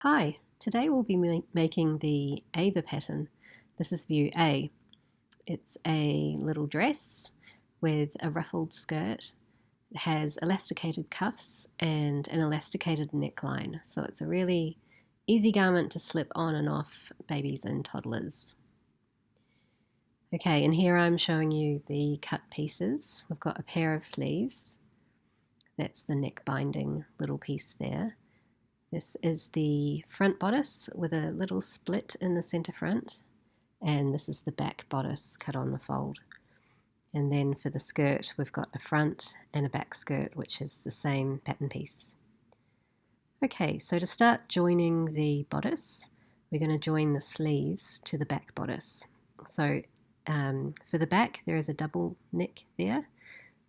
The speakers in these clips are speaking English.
Hi, today we'll be making the Ava pattern. This is view A. It's a little dress with a ruffled skirt. It has elasticated cuffs and an elasticated neckline, so it's a really easy garment to slip on and off babies and toddlers. Okay, and here I'm showing you the cut pieces. We've got a pair of sleeves. That's the neck binding little piece there. This is the front bodice with a little split in the center front, and this is the back bodice cut on the fold. And then for the skirt, we've got a front and a back skirt, which is the same pattern piece. Okay, so to start joining the bodice, we're going to join the sleeves to the back bodice. So for the back, there is a double neck there,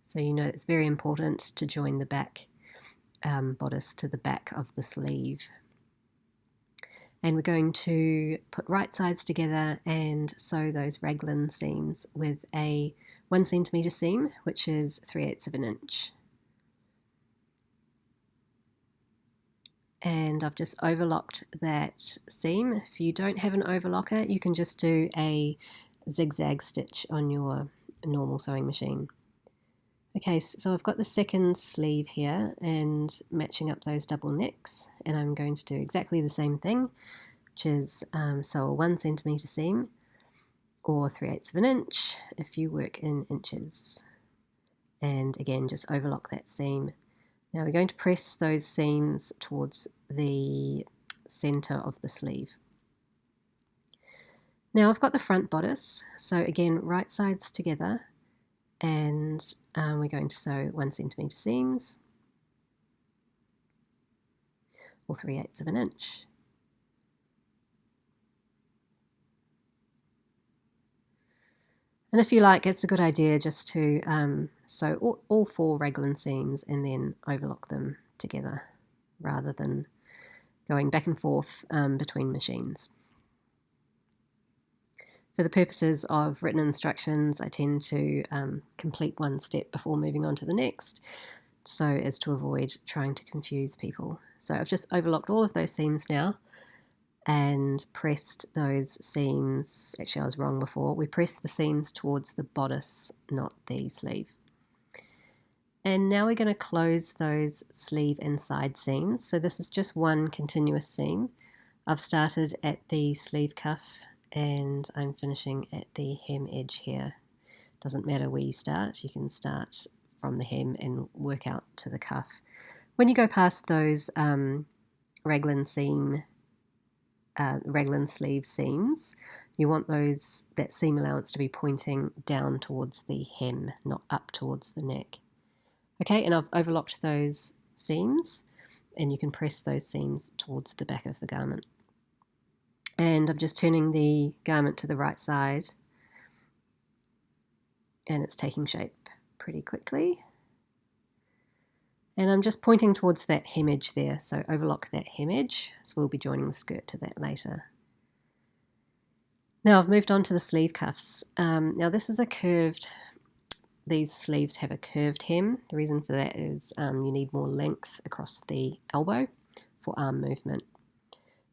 so you know it's very important to join the back bodice to the back of the sleeve. And we're going to put right sides together and sew those raglan seams with a 1 centimetre seam, which is 3/8 of an inch. And I've just overlocked that seam. If you don't have an overlocker, you can just do a zigzag stitch on your normal sewing machine. Okay, so I've got the second sleeve here and matching up those double necks, and I'm going to do exactly the same thing, which is sew a 1 centimetre seam, or 3/8 of an inch if you work in inches. And again, just overlock that seam. Now we're going to press those seams towards the centre of the sleeve. Now I've got the front bodice, so again, right sides together, and we're going to sew 1 centimetre seams, or 3/8 of an inch. And if you like, it's a good idea just to sew all 4 raglan seams and then overlock them together rather than going back and forth between machines. For the purposes of written instructions, I tend to complete one step before moving on to the next, so as to avoid trying to confuse people. So I've just overlocked all of those seams now and pressed those seams. Actually, I was wrong before. We pressed the seams towards the bodice, not the sleeve. And now we're going to close those sleeve and side seams. So this is just one continuous seam. I've started at the sleeve cuff and I'm finishing at the hem edge here. Doesn't matter where you start, you can start from the hem and work out to the cuff. When you go past those raglan sleeve seams, you want that seam allowance to be pointing down towards the hem, not up towards the neck. Okay, and I've overlocked those seams, and you can press those seams towards the back of the garment. And I'm just turning the garment to the right side, and it's taking shape pretty quickly. And I'm just pointing towards that hem edge there, so overlock that hem edge, so we'll be joining the skirt to that later. Now I've moved on to the sleeve cuffs. Now this is these sleeves have a curved hem. The reason for that is you need more length across the elbow for arm movement.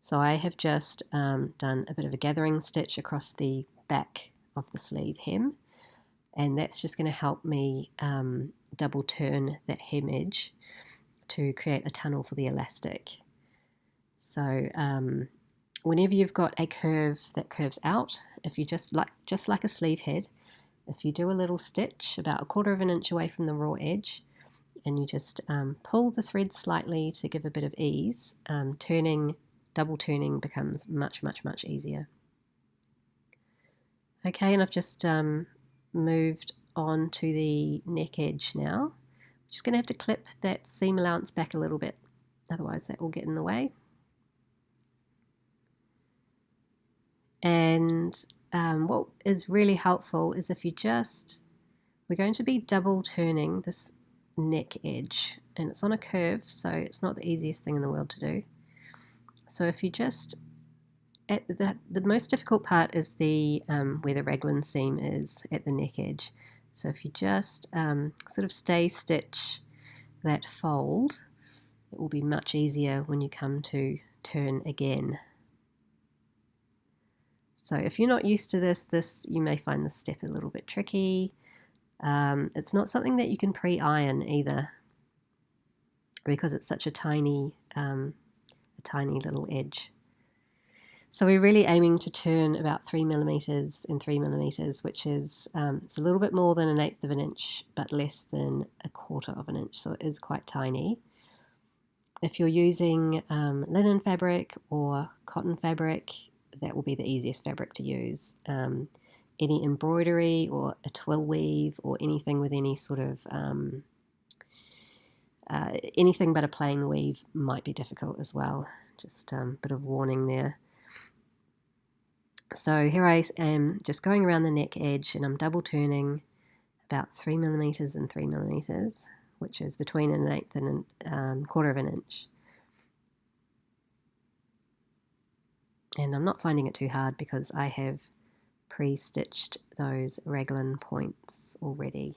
So I have just done a bit of a gathering stitch across the back of the sleeve hem, and that's just going to help me double turn that hem edge to create a tunnel for the elastic. So whenever you've got a curve that curves out, if you just like a sleeve head, if you do a little stitch about 1/4 of an inch away from the raw edge, and you just pull the thread slightly to give a bit of ease, double turning becomes much easier. Okay, and I've just moved on to the neck edge now. I'm just going to have to clip that seam allowance back a little bit, otherwise that will get in the way. And what is really helpful is if we're going to be double turning this neck edge, and it's on a curve, so it's not the easiest thing in the world to do. So if you just, the most difficult part is where the raglan seam is at the neck edge. So if you just sort of stay stitch that fold, it will be much easier when you come to turn again. So if you're not used to this you may find this step a little bit tricky. It's not something that you can pre-iron either, because it's such a tiny little edge. So we're really aiming to turn about 3 millimeters and 3 millimeters, which is it's a little bit more than 1/8 of an inch, but less than 1/4 of an inch, so it is quite tiny. If you're using linen fabric or cotton fabric, that will be the easiest fabric to use. Any embroidery or a twill weave or anything with any sort of anything but a plain weave might be difficult as well. Just a bit of warning there. So here I am just going around the neck edge, and I'm double turning about 3 millimeters and 3 millimeters, which is between 1/8 and 1/4 of an inch. And I'm not finding it too hard because I have pre-stitched those raglan points already.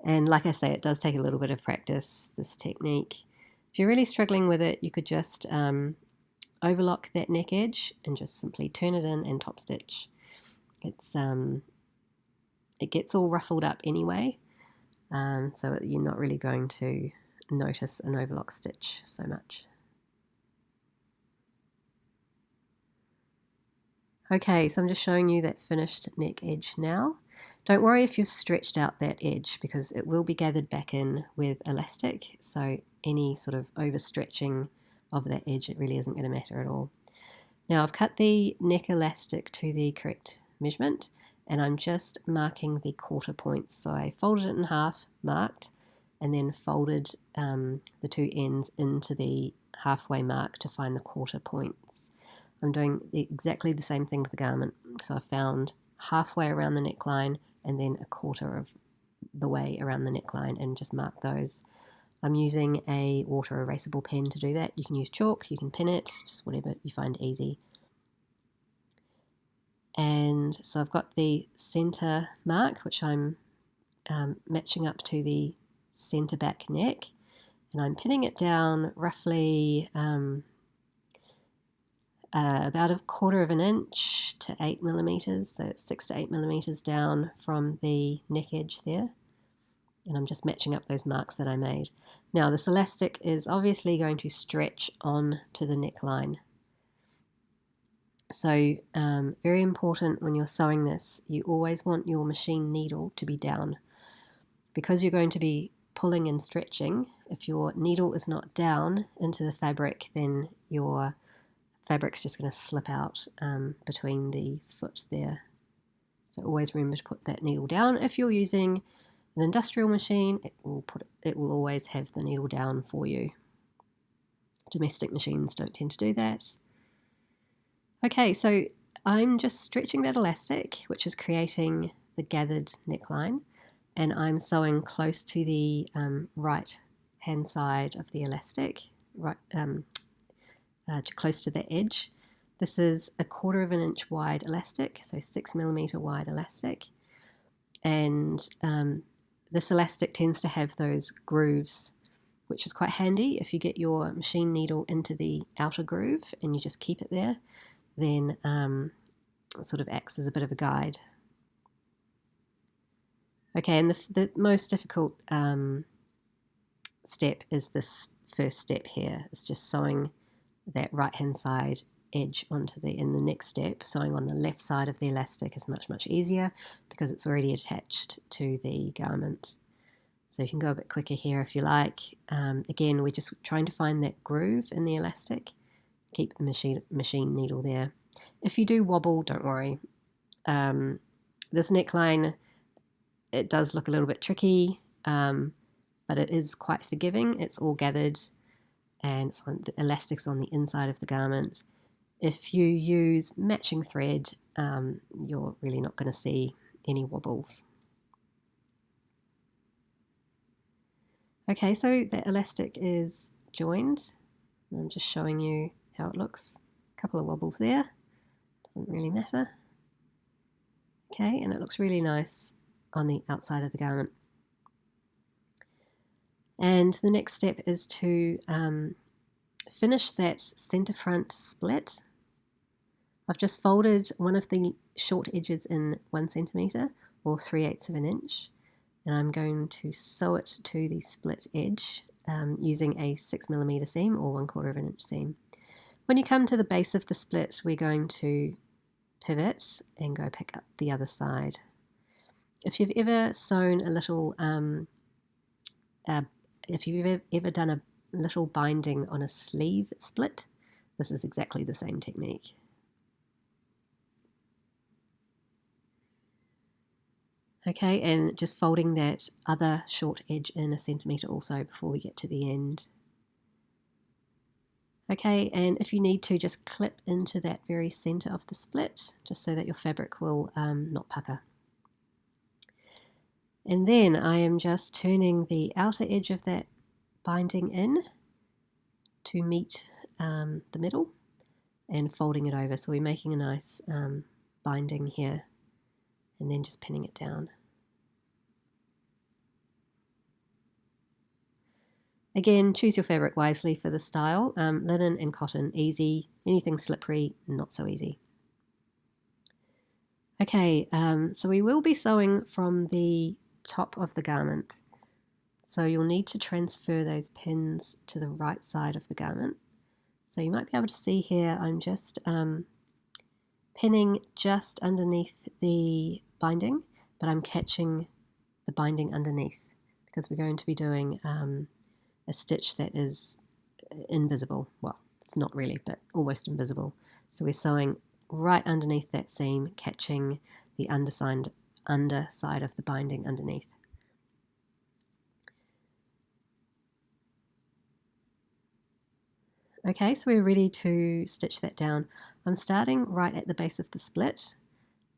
And like I say, it does take a little bit of practice, this technique. If you're really struggling with it, you could just overlock that neck edge and just simply turn it in and top stitch. It gets all ruffled up anyway, so you're not really going to notice an overlock stitch so much. Okay, so I'm just showing you that finished neck edge now. Don't worry if you've stretched out that edge, because it will be gathered back in with elastic, so any sort of overstretching of that edge, it really isn't going to matter at all. Now I've cut the neck elastic to the correct measurement, and I'm just marking the quarter points. So I folded it in half, marked, and then folded the two ends into the halfway mark to find the quarter points. I'm doing exactly the same thing with the garment. So I found halfway around the neckline and then 1/4 of the way around the neckline and just mark those. I'm using a water erasable pen to do that. You can use chalk, you can pin it, just whatever you find easy. And so I've got the center mark, which I'm matching up to the center back neck, and I'm pinning it down roughly about 1/4 of an inch to 8 millimeters, so it's 6 to 8 millimeters down from the neck edge there. And I'm just matching up those marks that I made. Now this elastic is obviously going to stretch on to the neckline. So very important when you're sewing this, you always want your machine needle to be down. Because you're going to be pulling and stretching, if your needle is not down into the fabric, then your fabric's just going to slip out between the foot there. So always remember to put that needle down. If you're using an industrial machine, it will always have the needle down for you. Domestic machines don't tend to do that. Okay, so I'm just stretching that elastic, which is creating the gathered neckline, and I'm sewing close to the right hand side of the elastic, right, close to the edge. This is 1/4 of an inch wide elastic, so 6 millimeter wide elastic, and this elastic tends to have those grooves, which is quite handy. If you get your machine needle into the outer groove and you just keep it there, then it sort of acts as a bit of a guide. Okay, and the most difficult step is this first step here. It's just sewing that right hand side edge onto in the next step. Sewing on the left side of the elastic is much easier because it's already attached to the garment. So you can go a bit quicker here if you like. Again, we're just trying to find that groove in the elastic. Keep the machine needle there. If you do wobble, don't worry. This neckline, it does look a little bit tricky, but it is quite forgiving. It's all gathered and the elastic's on the inside of the garment. If you use matching thread, you're really not going to see any wobbles. Okay, so the elastic is joined. I'm just showing you how it looks. A couple of wobbles there, doesn't really matter. Okay, and it looks really nice on the outside of the garment. And the next step is to finish that center front split. I've just folded one of the short edges in 1 centimeter or 3/8 of an inch, and I'm going to sew it to the split edge using a 6mm seam or 1/4 of an inch seam. When you come to the base of the split, we're going to pivot and go pick up the other side. If you've ever sewn a little, if you've ever done a little binding on a sleeve split, this is exactly the same technique. Okay, and just folding that other short edge in 1 centimeter also before we get to the end. Okay, and if you need to, just clip into that very center of the split, just so that your fabric will not pucker. And then I am just turning the outer edge of that binding in to meet the middle and folding it over. So we're making a nice binding here and then just pinning it down. Again, choose your fabric wisely for the style. Linen and cotton, easy. Anything slippery, not so easy. Okay, so we will be sewing from the top of the garment. So you'll need to transfer those pins to the right side of the garment. So you might be able to see here, I'm just pinning just underneath the binding, but I'm catching the binding underneath because we're going to be doing a stitch that is invisible. Well, it's not really, but almost invisible. So we're sewing right underneath that seam, catching the underside of the binding underneath. Okay, so we're ready to stitch that down. I'm starting right at the base of the split.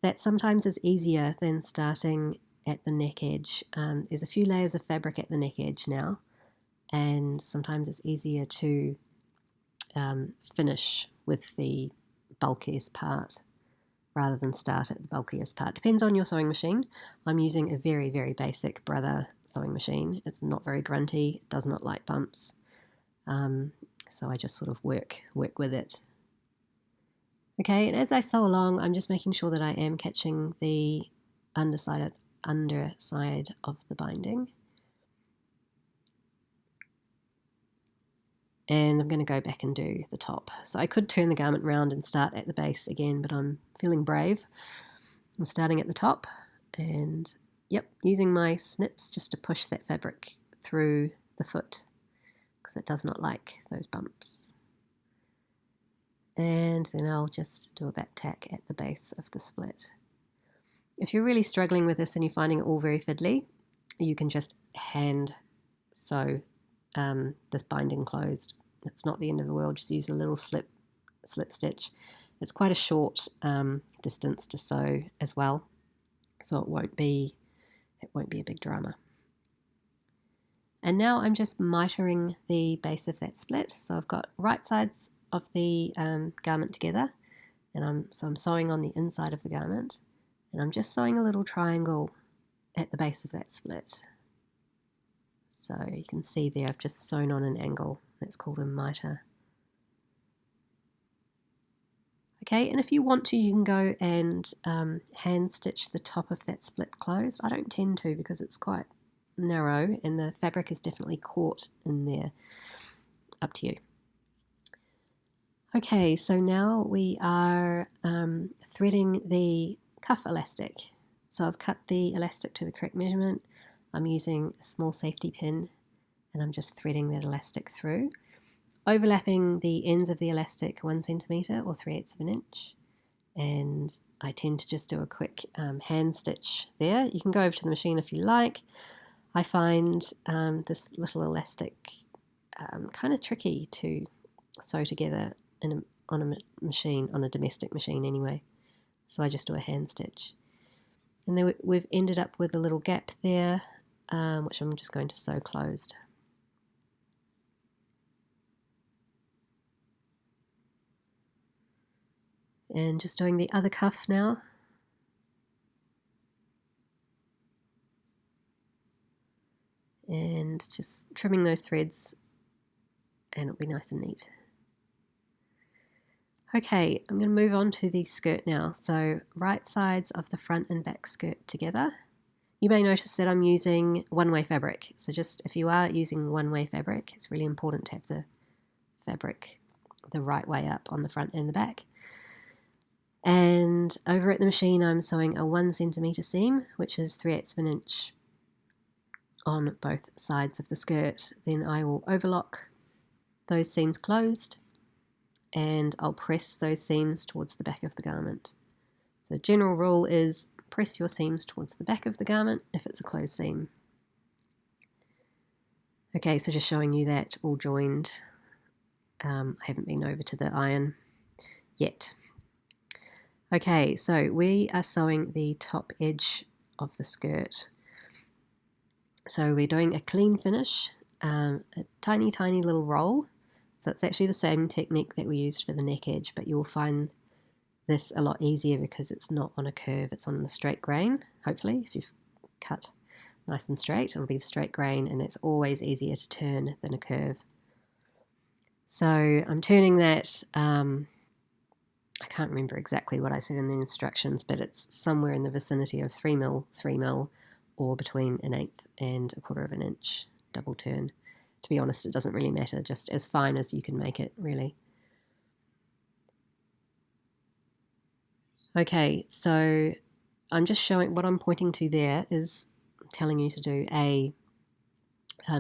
That sometimes is easier than starting at the neck edge. There's a few layers of fabric at the neck edge now, and sometimes it's easier to finish with the bulkiest part rather than start at the bulkiest part. Depends on your sewing machine. I'm using a very, very basic Brother sewing machine. It's not very grunty, does not like bumps. So I just sort of work with it. Okay, and as I sew along, I'm just making sure that I am catching the underside of the binding. And I'm going to go back and do the top. So I could turn the garment round and start at the base again, but I'm feeling brave. I'm starting at the top and, yep, using my snips just to push that fabric through the foot because it does not like those bumps. And then I'll just do a back tack at the base of the split. If you're really struggling with this and you're finding it all very fiddly, you can just hand sew this binding closed. It's not the end of the world, just use a little slip stitch. It's quite a short distance to sew as well, so it won't be a big drama. And now I'm just mitering the base of that split. So I've got right sides of the garment together, and I'm sewing on the inside of the garment, and I'm just sewing a little triangle at the base of that split. So you can see there I've just sewn on an angle. That's called a miter. Okay, and if you want to, you can go and hand stitch the top of that split closed. I don't tend to because it's quite narrow and the fabric is definitely caught in there. Up to you. Okay, so now we are threading the cuff elastic. So I've cut the elastic to the correct measurement. I'm using a small safety pin and I'm just threading that elastic through, overlapping the ends of the elastic 1 centimeter or 3/8 of an inch. And I tend to just do a quick hand stitch there. You can go over to the machine if you like. I find this little elastic kind of tricky to sew together on a machine, on a domestic machine anyway. So I just do a hand stitch. And then we've ended up with a little gap there, which I'm just going to sew closed. And just doing the other cuff now. and just trimming those threads, and it'll be nice and neat. Okay, I'm going to move on to the skirt now. So right sides of the front and back skirt together. You may notice that I'm using one-way fabric. So just if you are using one-way fabric, it's really important to have the fabric the right way up on the front and the back. And over at the machine, I'm sewing a 1 centimetre seam, which is 3/8 of an inch on both sides of the skirt. Then I will overlock those seams closed, and I'll press those seams towards the back of the garment. The general rule is press your seams towards the back of the garment if it's a closed seam. Okay, so just showing you that all joined. I haven't been over to the iron yet. Okay, so we are sewing the top edge of the skirt. So we're doing a clean finish, a tiny little roll. So it's actually the same technique that we used for the neck edge, but you'll find this a lot easier because it's not on a curve, it's on the straight grain. Hopefully, if you've cut nice and straight, it'll be the straight grain, and that's always easier to turn than a curve. So I'm turning that, I can't remember exactly what I said in the instructions, but it's somewhere in the vicinity of 3 mil, 3 mil, or between 1/8 and 1/4 of an inch double turn. To be honest, it doesn't really matter, just as fine as you can make it, really. Okay, so I'm just showing, what I'm pointing to there is telling you to do a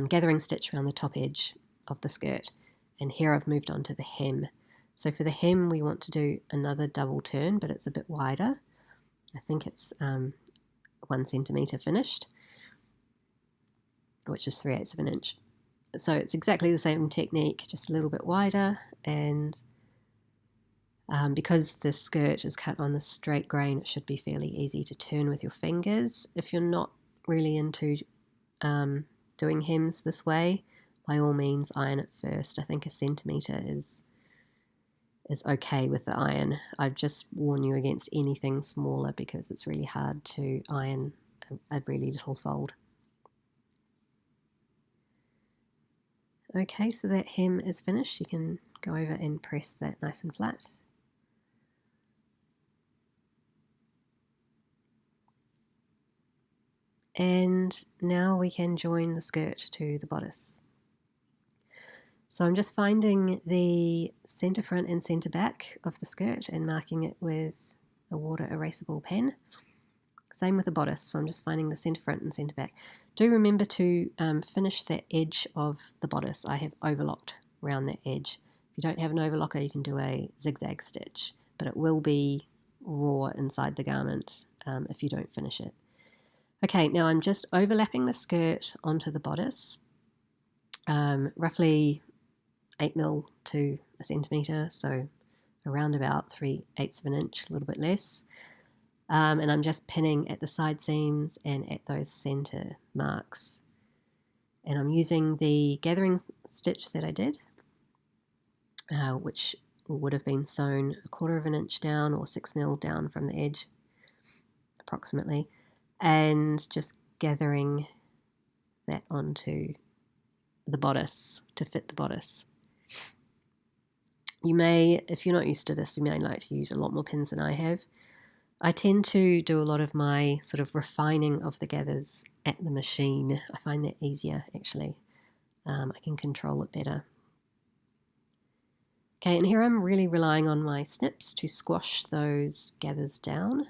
gathering stitch around the top edge of the skirt. And here I've moved on to the hem. So for the hem, we want to do another double turn, but it's a bit wider. I think it's 1 centimetre finished, which is 3/8 of an inch. So it's exactly the same technique, just a little bit wider, and because the skirt is cut on the straight grain, it should be fairly easy to turn with your fingers. If you're not really into doing hems this way, by all means iron it first. I think 1 centimetre is okay with the iron. I'd just warn you against anything smaller because it's really hard to iron a really little fold. Okay, so that hem is finished. You can go over and press that nice and flat. And now we can join the skirt to the bodice. So I'm just finding the centre front and centre back of the skirt and marking it with a water erasable pen. Same with the bodice, so I'm just finding the centre front and centre back. Do remember to finish that edge of the bodice. I have overlocked around that edge. If you don't have an overlocker, you can do a zigzag stitch, but it will be raw inside the garment if you don't finish it. Okay, now I'm just overlapping the skirt onto the bodice, roughly 8 mil to 1 centimetre, so around about 3/8 of an inch, a little bit less. And I'm just pinning at the side seams and at those centre marks. And I'm using the gathering stitch that I did, which would have been sewn 1/4 of an inch down or 6 mil down from the edge, approximately, and just gathering that onto the bodice to fit the bodice. You may, if you're not used to this, you may like to use a lot more pins than I have. I tend to do a lot of my sort of refining of the gathers at the machine. I find that easier, actually. I can control it better. Okay, and here I'm really relying on my snips to squash those gathers down.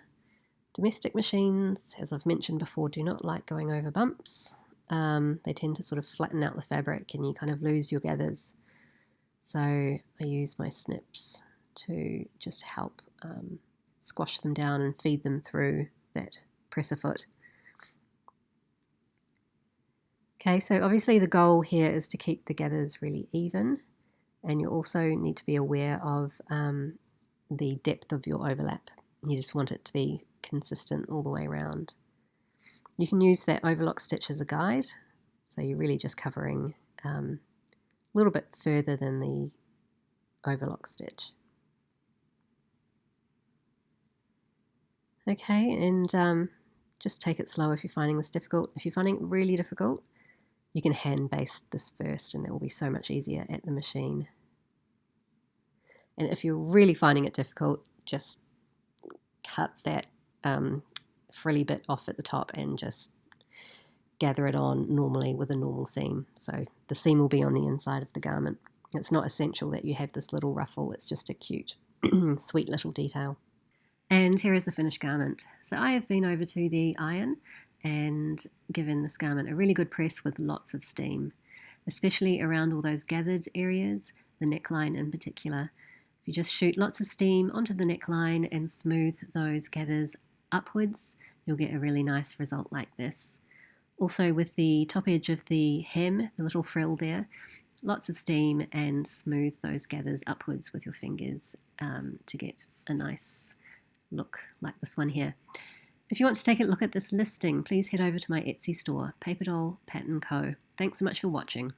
Domestic machines, as I've mentioned before, do not like going over bumps. They tend to sort of flatten out the fabric and you kind of lose your gathers. So I use my snips to just help squash them down and feed them through that presser foot. Okay, so obviously the goal here is to keep the gathers really even, and you also need to be aware of the depth of your overlap. You just want it to be consistent all the way around. You can use that overlock stitch as a guide, so you're really just covering a little bit further than the overlock stitch. Okay, and just take it slow if you're finding this difficult. If you're finding it really difficult, You can hand baste this first and that will be so much easier at the machine. And if you're really finding it difficult, just cut that frilly bit off at the top and just gather it on normally with a normal seam. So the seam will be on the inside of the garment. It's not essential that you have this little ruffle, it's just a cute, sweet little detail. And here is the finished garment. So I have been over to the iron and given this garment a really good press with lots of steam, especially around all those gathered areas, the neckline in particular. If you just shoot lots of steam onto the neckline and smooth those gathers upwards, you'll get a really nice result like this. Also with the top edge of the hem, the little frill there, lots of steam and smooth those gathers upwards with your fingers to get a nice look like this one here. If you want to take a look at this listing, please head over to my Etsy store, Paper Doll Pattern Co. Thanks so much for watching.